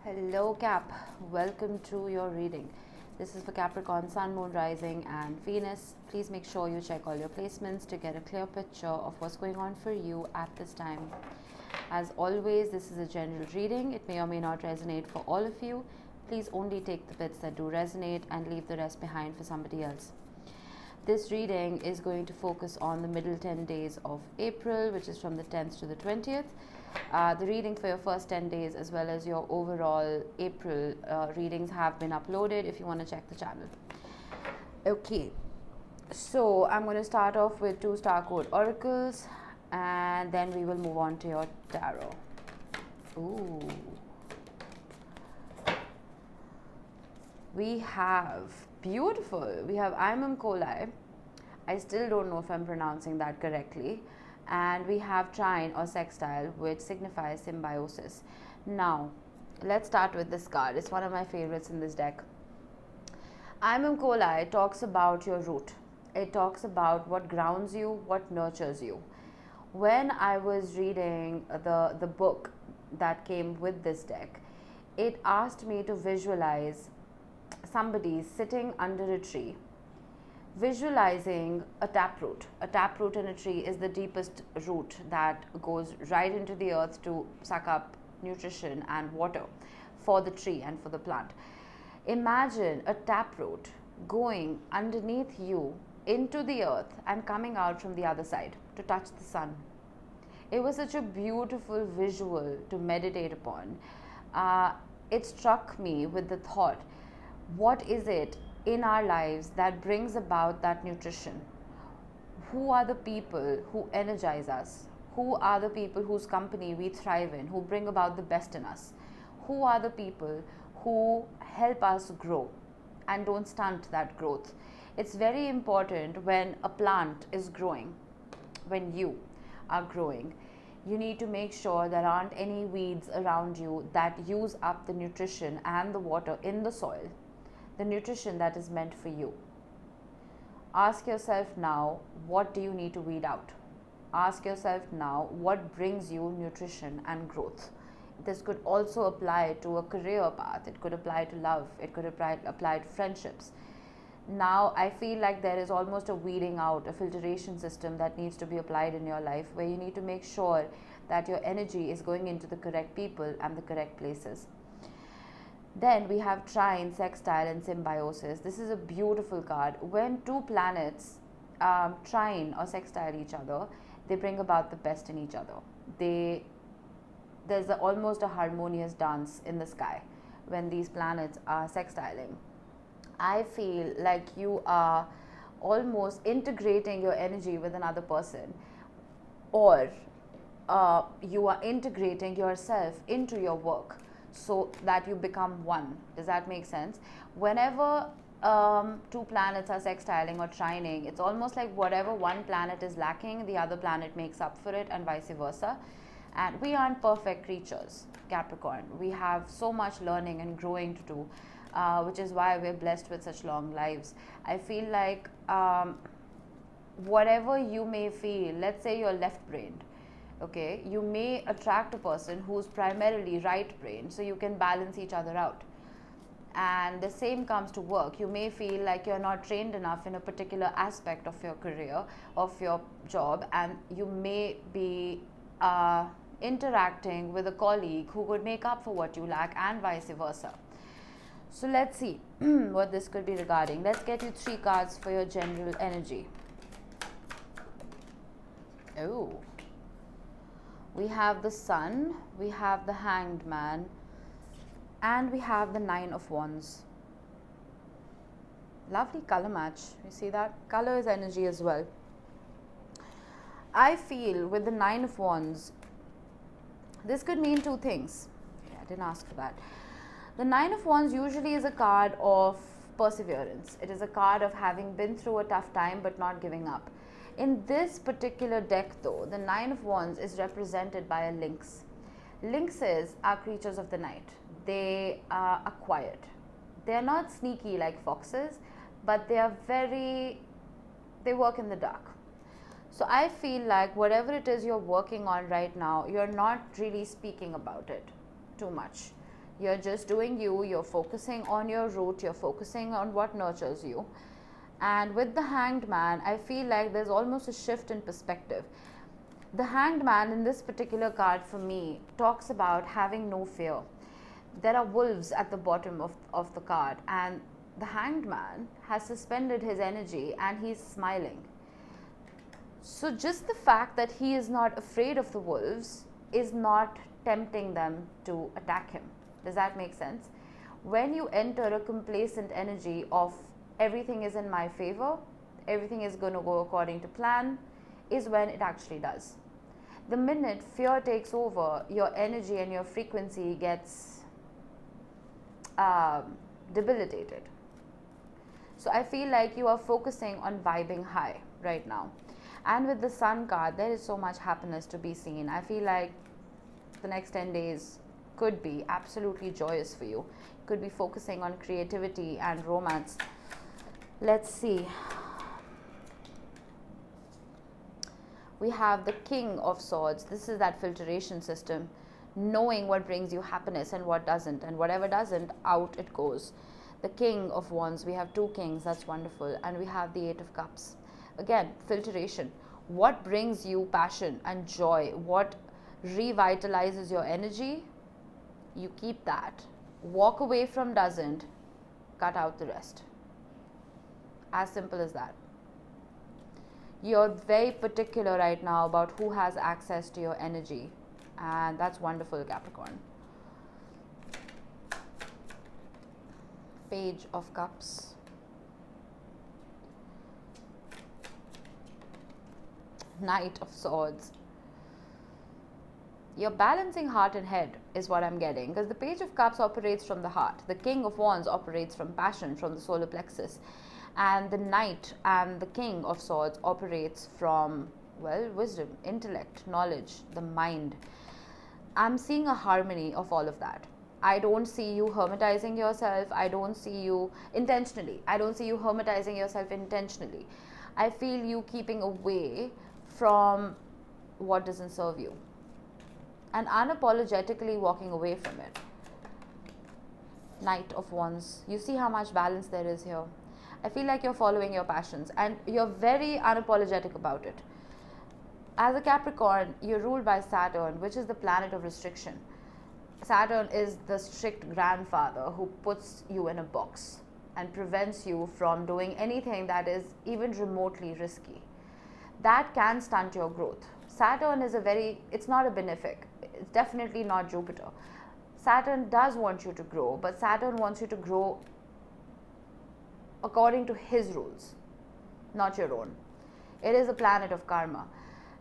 Hello Cap, welcome to your reading. This is for Capricorn, Sun, Moon, Rising and Venus. Please make sure you check all your placements to get a clear picture of what's going on for you at this time. As always, this is a general reading. It may or may not resonate for all of you. Please only take the bits that do resonate and leave the rest behind for somebody else. This reading is going to focus on the middle 10 days of April, which is from the 10th to the 20th. The reading for your first 10 days as well as your overall April readings have been uploaded if you want to check the channel. Okay, so I'm going to start off with 2 star code oracles and then we will move on to your tarot. Ooh. We have beautiful. We have Imam Kolai. I still don't know if I'm pronouncing that correctly. And we have trine or sextile, which signifies symbiosis. Now, let's start with this card. It's one of my favorites in this deck. Imam Kolai talks about your root. It talks about what grounds you, what nurtures you. When I was reading the book that came with this deck, it asked me to visualize somebody sitting under a tree, visualizing a taproot. A taproot in a tree is the deepest root that goes right into the earth to suck up nutrition and water for the tree and for the plant. Imagine a taproot going underneath you into the earth and coming out from the other side to touch the sun. It was such a beautiful visual to meditate upon. It struck me with the thought, what is it in our lives that brings about that nutrition? Who are the people who energize us? Who are the people whose company we thrive in, who bring about the best in us? Who are the people who help us grow and don't stunt that growth? It's very important when a plant is growing, when you are growing, you need to make sure there aren't any weeds around you that use up the nutrition and the water in the soil, the nutrition that is meant for you. Ask yourself now, what do you need to weed out? Ask yourself now, what brings you nutrition and growth? This could also apply to a career path. It could apply to love. It could apply to friendships. Now, I feel like there is almost a weeding out, a filtration system that needs to be applied in your life, where you need to make sure that your energy is going into the correct people and the correct places. Then we have trine, sextile and symbiosis. This is a beautiful card. When two planets trine or sextile each other, they bring about the best in each other. There's almost a harmonious dance in the sky when these planets are sextiling. I feel like you are almost integrating your energy with another person, or you are integrating yourself into your work, so that you become one. Does that make sense? Whenever two planets are sextiling or trining, it's almost like whatever one planet is lacking, the other planet makes up for it, and vice versa. And we aren't perfect creatures, Capricorn. We have so much learning and growing to do, which is why we're blessed with such long lives. I feel like whatever you may feel, let's say you're left-brained, okay, you may attract a person who's primarily right-brained, so you can balance each other out. And the same comes to work. You may feel like you're not trained enough in a particular aspect of your career, of your job, and you may be interacting with a colleague who could make up for what you lack, and vice versa. So let's see what this could be regarding. Let's get you 3 cards for your general energy. Oh. We have the Sun, we have the Hanged Man, and we have the 9 of Wands. Lovely color match. You see that? Color is energy as well. I feel with the 9 of Wands, this could mean 2 things. Okay, I didn't ask for that. The 9 of Wands usually is a card of perseverance. It is a card of having been through a tough time but not giving up. In this particular deck though, the 9 of Wands is represented by a lynx. Lynxes are creatures of the night. They are quiet. They are not sneaky like foxes, but they work in the dark. So I feel like whatever it is you're working on right now, you're not really speaking about it too much. You're just doing you, you're focusing on your root, you're focusing on what nurtures you. And with the Hanged Man, I feel like there's almost a shift in perspective. The Hanged Man in this particular card for me talks about having no fear. There are wolves at the bottom of the card, and the Hanged Man has suspended his energy and he's smiling. So just the fact that he is not afraid of the wolves is not tempting them to attack him. Does that make sense? When you enter a complacent energy of everything is in my favor, everything is going to go according to plan, is when it actually does. The minute fear takes over, your energy and your frequency gets debilitated. So I feel like you are focusing on vibing high right now. And with the Sun card, there is so much happiness to be seen. I feel like the next 10 days could be absolutely joyous for you. Could be focusing on creativity and romance. Let's see. We have the King of Swords. This is that filtration system, knowing what brings you happiness and what doesn't, and whatever doesn't, out it goes. The King of Wands, we have two kings, that's wonderful. And we have the Eight of Cups. Again, filtration. What brings you passion and joy? What revitalizes your energy? You keep that. Walk away from doesn't, cut out the rest. As simple as that. You're very particular right now about who has access to your energy, and that's wonderful, Capricorn. Page of Cups. Knight of Swords. You're balancing heart and head is what I'm getting, because the Page of Cups operates from the heart. The King of Wands operates from passion, from the solar plexus. And the Knight and the King of Swords operates from, well, wisdom, intellect, knowledge, the mind. I'm seeing a harmony of all of that. I don't see you hermetizing yourself. I don't see you intentionally. I don't see you hermetizing yourself intentionally. I feel you keeping away from what doesn't serve you and unapologetically walking away from it. Knight of Wands. You see how much balance there is here. I feel like you're following your passions and you're very unapologetic about it. As a Capricorn, you're ruled by Saturn, which is the planet of restriction. Saturn is the strict grandfather who puts you in a box and prevents you from doing anything that is even remotely risky. That can stunt your growth. Saturn is it's not a benefic. It's definitely not Jupiter. Saturn does want you to grow, but Saturn wants you to grow according to his rules, not your own. It is a planet of karma,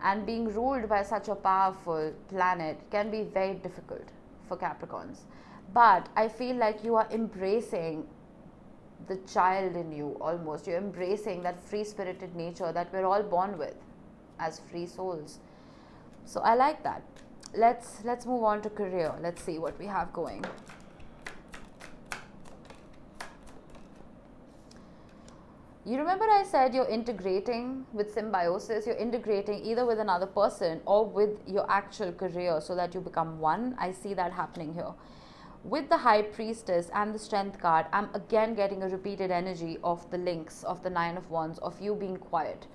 and being ruled by such a powerful planet can be very difficult for Capricorns. But I feel like you are embracing the child in you almost. You're embracing that free-spirited nature that we're all born with as free souls. So I like that. Let's move on to career. Let's see what we have going. You remember I said you're integrating with symbiosis. You're integrating either with another person or with your actual career so that you become one. I see that happening here. With the High Priestess and the Strength card, I'm again getting a repeated energy of the links, of the Nine of Wands, of you being quiet,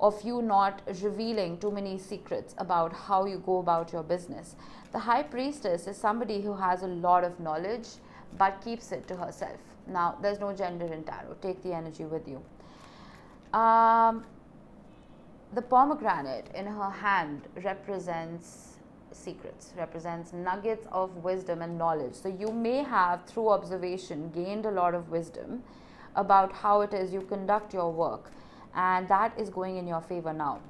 of you not revealing too many secrets about how you go about your business. The High Priestess is somebody who has a lot of knowledge but keeps it to herself. Now, there's no gender in tarot. Take the energy with you. The pomegranate in her hand represents secrets, represents nuggets of wisdom and knowledge. So you may have, through observation, gained a lot of wisdom about how it is you conduct your work, and that is going in your favor now.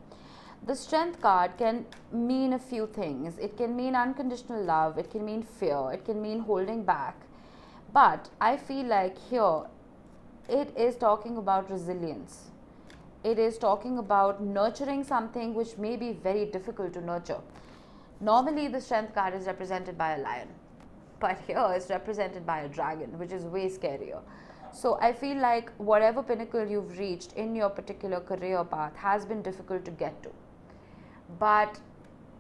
The Strength card can mean a few things. It can mean unconditional love, it can mean fear, it can mean holding back. But I feel like here it is talking about resilience. It is talking about nurturing something which may be very difficult to nurture. Normally the Strength card is represented by a lion, but here it's represented by a dragon, which is way scarier. So I feel like whatever pinnacle you've reached in your particular career path has been difficult to get to. But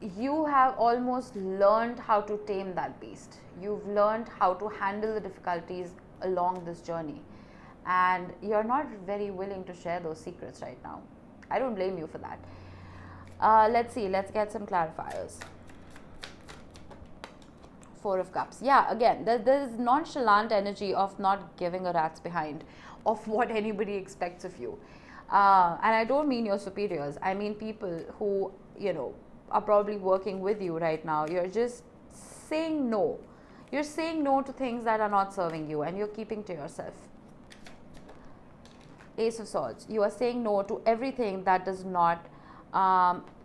you have almost learned how to tame that beast. You've learned how to handle the difficulties along this journey, and you're not very willing to share those secrets right now. I don't blame you for that. Let's see, let's get some clarifiers. Four of Cups. Yeah, again, there's nonchalant energy of not giving a rat's behind of what anybody expects of you. And I don't mean your superiors. I mean people who, are probably working with you right now. You're just saying no. You're saying no to things that are not serving you, and you're keeping to yourself. Ace of Swords. You are saying no to everything that does not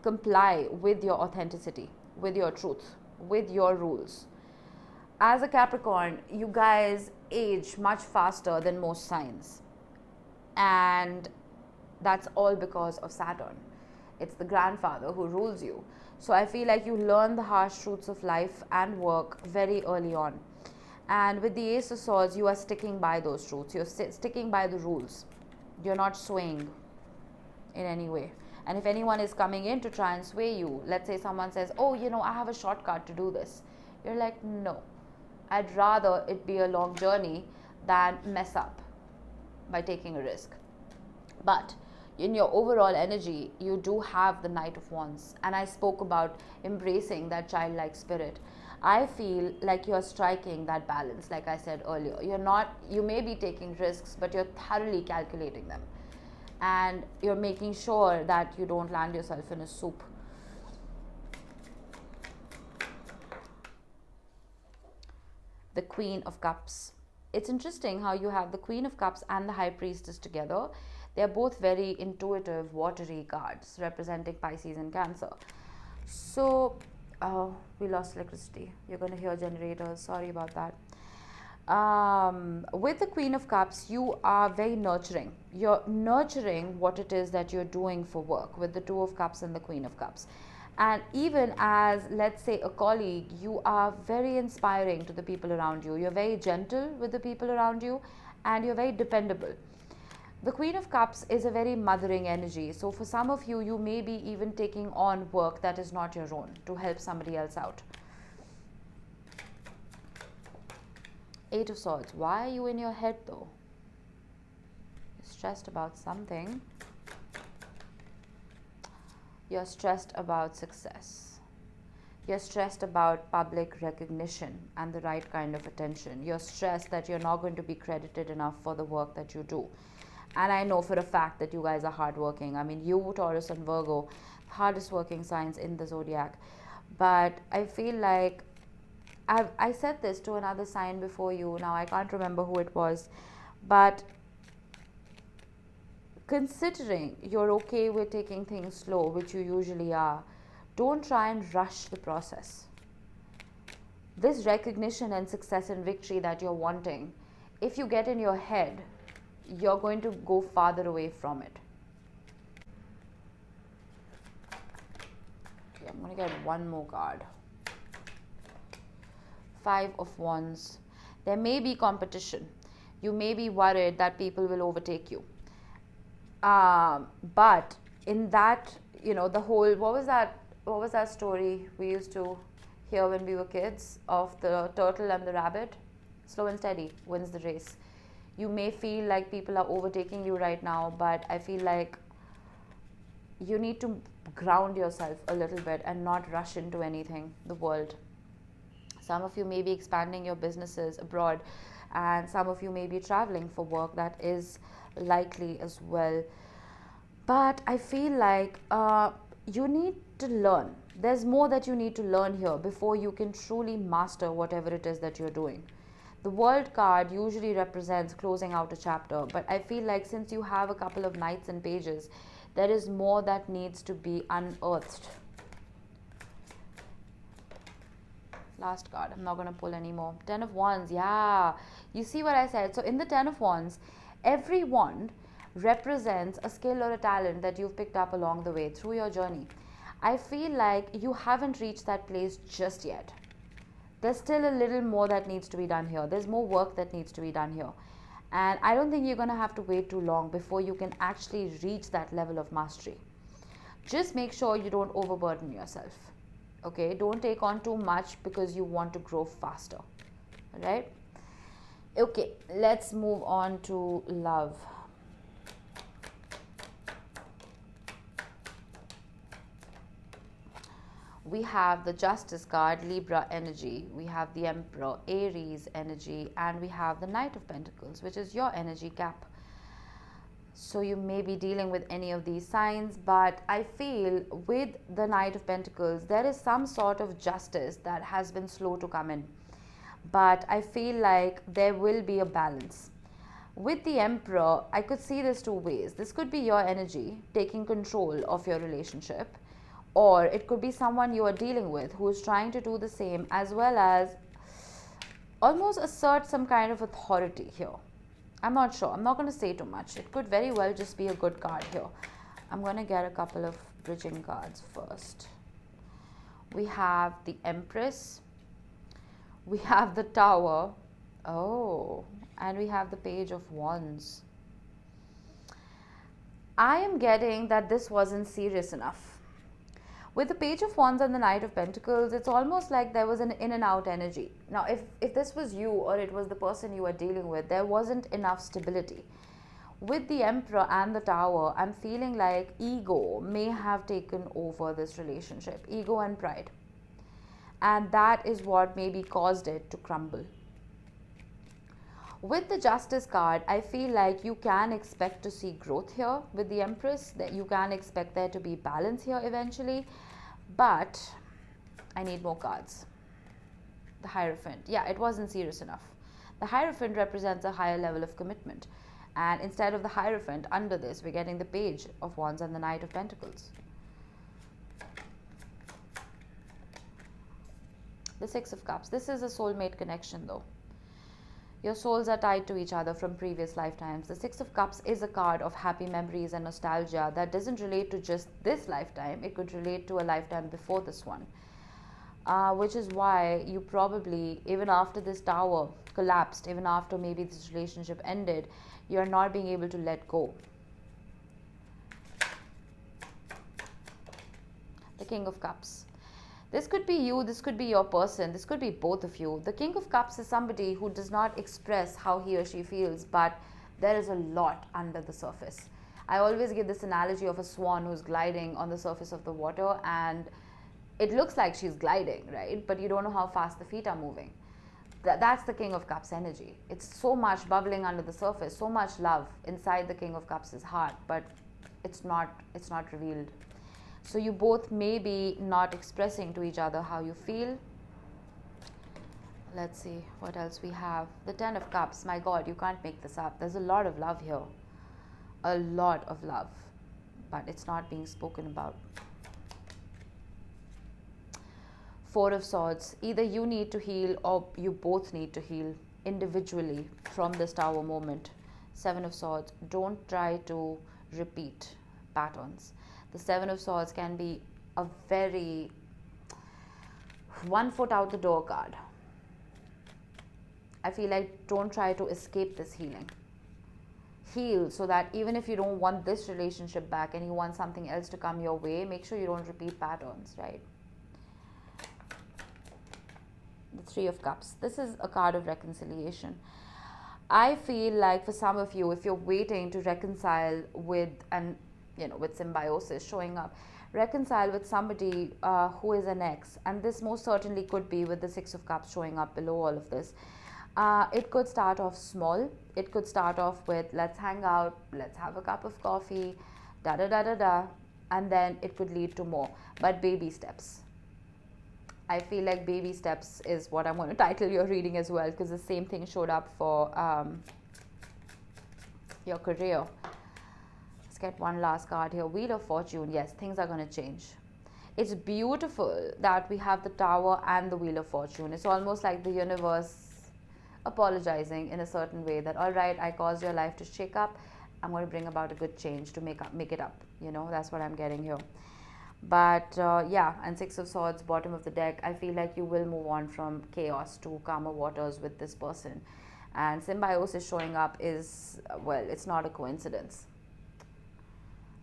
comply with your authenticity, with your truth, with your rules. As a Capricorn, you guys age much faster than most signs. And that's all because of Saturn. It's the grandfather who rules you. So I feel like you learn the harsh truths of life and work very early on. And with the Ace of Swords, you are sticking by those truths. You're sticking by the rules. You're not swaying in any way. And if anyone is coming in to try and sway you, let's say someone says, oh, I have a shortcut to do this. You're like, no. I'd rather it be a long journey than mess up by taking a risk. But in your overall energy, you do have the Knight of Wands. And I spoke about embracing that childlike spirit. I feel like you're striking that balance, like I said earlier. You may be taking risks, but you're thoroughly calculating them. And you're making sure that you don't land yourself in a soup. The Queen of Cups. It's interesting how you have the Queen of Cups and the High Priestess together. They're both very intuitive, watery cards representing Pisces and Cancer. So, we lost electricity. You're going to hear generators. Sorry about that. With the Queen of Cups, you are very nurturing. You're nurturing what it is that you're doing for work with the Two of Cups and the Queen of Cups. And even as, let's say, a colleague, you are very inspiring to the people around you. You're very gentle with the people around you, and you're very dependable. The Queen of Cups is a very mothering energy. So for some of you, you may be even taking on work that is not your own to help somebody else out. Eight of Swords. Why are you in your head though? You're stressed about something. You're stressed about success. You're stressed about public recognition and the right kind of attention. You're stressed that you're not going to be credited enough for the work that you do. And I know for a fact that you guys are hardworking. I mean, you, Taurus and Virgo, hardest working signs in the zodiac. But I feel like I said this to another sign before you. Now I can't remember who it was. But considering you're okay with taking things slow, which you usually are, don't try and rush the process. This recognition and success and victory that you're wanting, if you get in your head, you're going to go farther away from it. Okay, I'm going to get one more card. Five of Wands. There may be competition. You may be worried that people will overtake you. But in that, the whole, what was that story we used to hear when we were kids of the turtle and the rabbit? Slow and steady wins the race. You may feel like people are overtaking you right now, but I feel like you need to ground yourself a little bit and not rush into anything, the world. Some of you may be expanding your businesses abroad, and some of you may be traveling for work. That is likely as well. But I feel like you need to learn. There's more that you need to learn here before you can truly master whatever it is that you're doing. The World card usually represents closing out a chapter, but I feel like since you have a couple of Knights and Pages, there is more that needs to be unearthed. Last card. I'm not going to pull any more. Ten of Wands. Yeah. You see what I said? So in the Ten of Wands, every wand represents a skill or a talent that you've picked up along the way through your journey. I feel like you haven't reached that place just yet. There's still a little more that needs to be done here. There's more work that needs to be done here. And I don't think you're going to have to wait too long before you can actually reach that level of mastery. Just make sure you don't overburden yourself. Okay, don't take on too much because you want to grow faster. Right? Okay, let's move on to love. We have the Justice card, Libra energy. We have the Emperor, Aries energy. And we have the Knight of Pentacles, which is your energy, Cap. So you may be dealing with any of these signs, but I feel with the Knight of Pentacles, there is some sort of justice that has been slow to come in. But I feel like there will be a balance. With the Emperor, I could see this two ways. This could be your energy taking control of your relationship, or it could be someone you are dealing with who is trying to do the same, as well as almost assert some kind of authority here. I'm not sure. I'm not going to say too much. It could very well just be a good card here. I'm going to get a couple of bridging cards first. We have the Empress. We have the Tower. Oh, and we have the Page of Wands. I am getting that this wasn't serious enough. With the Page of Wands and the Knight of Pentacles, it's almost like there was an in and out energy. Now, if this was you or it was the person you were dealing with, there wasn't enough stability. With the Emperor and the Tower, I'm feeling like ego may have taken over this relationship. Ego and pride. And that is what maybe caused it to crumble. With the Justice card, I feel like you can expect to see growth here with the Empress, that you can expect there to be balance here eventually, but I need more cards. The Hierophant. Yeah, it wasn't serious enough. The Hierophant represents a higher level of commitment, and instead of the Hierophant, under this, we're getting the Page of Wands and the Knight of Pentacles. The Six of Cups. This is a soulmate connection though. Your souls are tied to each other from previous lifetimes. The Six of Cups is a card of happy memories and nostalgia that doesn't relate to just this lifetime. It could relate to a lifetime before this one. Which is why you probably, even after this Tower collapsed, even after maybe this relationship ended, you're not being able to let go. The King of Cups. This could be you, this could be your person, this could be both of you. The King of Cups is somebody who does not express how he or she feels, but there is a lot under the surface. I always give this analogy of a swan who's gliding on the surface of the water, and it looks like she's gliding, right? But you don't know how fast the feet are moving. That's the King of Cups energy. It's so much bubbling under the surface, so much love inside the King of Cups' heart, but it's not revealed. So you both may be not expressing to each other how you feel. Let's see what else we have. The Ten of Cups. My God, you can't make this up. There's a lot of love here. A lot of love. But it's not being spoken about. Four of Swords. Either you need to heal or you both need to heal individually from this Tower moment. Seven of Swords. Don't try to repeat patterns. The Seven of Swords can be a very 1 foot out the door card. I feel like don't try to escape this healing. Heal so that even if you don't want this relationship back and you want something else to come your way, make sure you don't repeat patterns, right? The Three of Cups. This is a card of reconciliation. I feel like for some of you, if you're waiting to reconcile with with symbiosis showing up, reconcile with somebody who is an ex, and this most certainly could be with the Six of Cups showing up below all of this. It could start off small. It could start off with let's hang out, let's have a cup of coffee, da da da da da, and then it could lead to more, but baby steps. I feel like baby steps is what I'm going to title your reading as well, because the same thing showed up for your career. Get one last card here. Wheel of Fortune. Yes, things are going to change. It's beautiful that we have the Tower and the Wheel of Fortune. It's almost like the universe apologizing in a certain way that, all right, I caused your life to shake up. I'm going to bring about a good change to make it up. That's what I'm getting here. But yeah, and Six of Swords, bottom of the deck. I feel like you will move on from chaos to calmer waters with this person. And symbiosis showing up is, well, it's not a coincidence.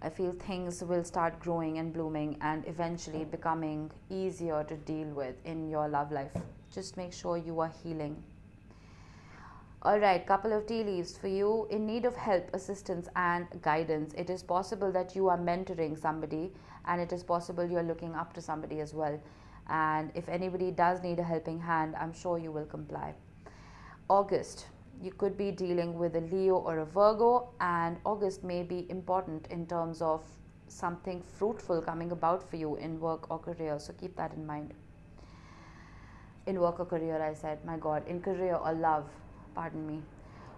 I feel things will start growing and blooming and eventually becoming easier to deal with in your love life. Just make sure you are healing. Alright, couple of tea leaves for you. In need of help, assistance, and guidance. It is possible that you are mentoring somebody, and it is possible you are looking up to somebody as well. And if anybody does need a helping hand, I'm sure you will comply. August, you could be dealing with a Leo or a Virgo, and August may be important in terms of something fruitful coming about for you in work or career. So keep that in mind. In work or career, I said, my God, in career or love, pardon me.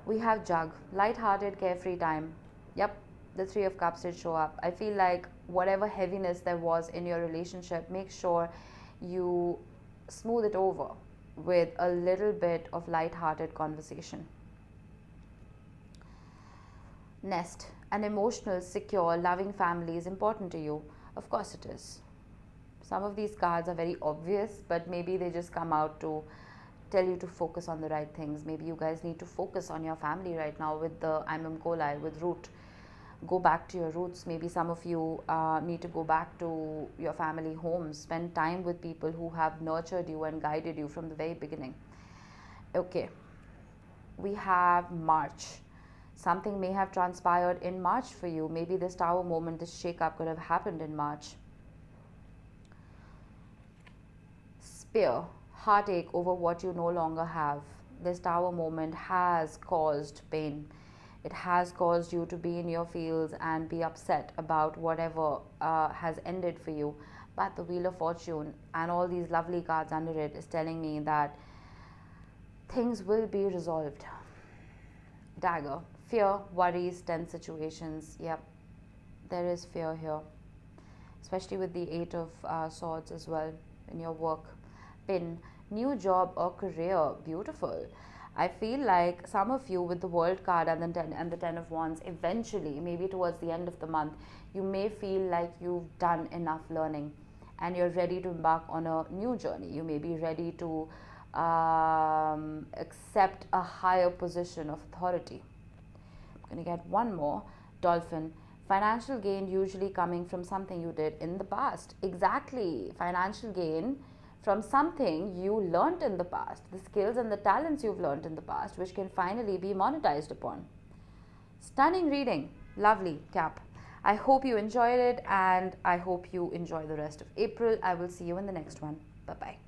We have Jug, light-hearted, carefree time. Yep, the Three of Cups did show up. I feel like whatever heaviness there was in your relationship, make sure you smooth it over with a little bit of light-hearted conversation. Nest, an emotional, secure, loving family is important to you. Of course it is. Some of these cards are very obvious, but maybe they just come out to tell you to focus on the right things. Maybe you guys need to focus on your family right now with the Imam Kolai, with root. Go back to your roots. Maybe some of you need to go back to your family homes. Spend time with people who have nurtured you and guided you from the very beginning. Okay. We have March. Something may have transpired in March for you. Maybe this Tower moment, this shake-up could have happened in March. Spear. Heartache over what you no longer have. This Tower moment has caused pain. It has caused you to be in your feels and be upset about whatever has ended for you. But the Wheel of Fortune and all these lovely cards under it is telling me that things will be resolved. Dagger. Fear, worries, tense situations. Yep, there is fear here. Especially with the Eight of Swords as well in your work. Pin. New job or career. Beautiful. I feel like some of you with the World card and the Ten of Wands, eventually, maybe towards the end of the month, you may feel like you've done enough learning and you're ready to embark on a new journey. You may be ready to accept a higher position of authority. I'm going to get one more. Dolphin. Financial gain usually coming from something you did in the past. Exactly. Financial gain from something you learnt in the past, the skills and the talents you've learnt in the past, which can finally be monetized upon. Stunning reading. Lovely, Cap. I hope you enjoyed it, and I hope you enjoy the rest of April. I will see you in the next one. Bye-bye.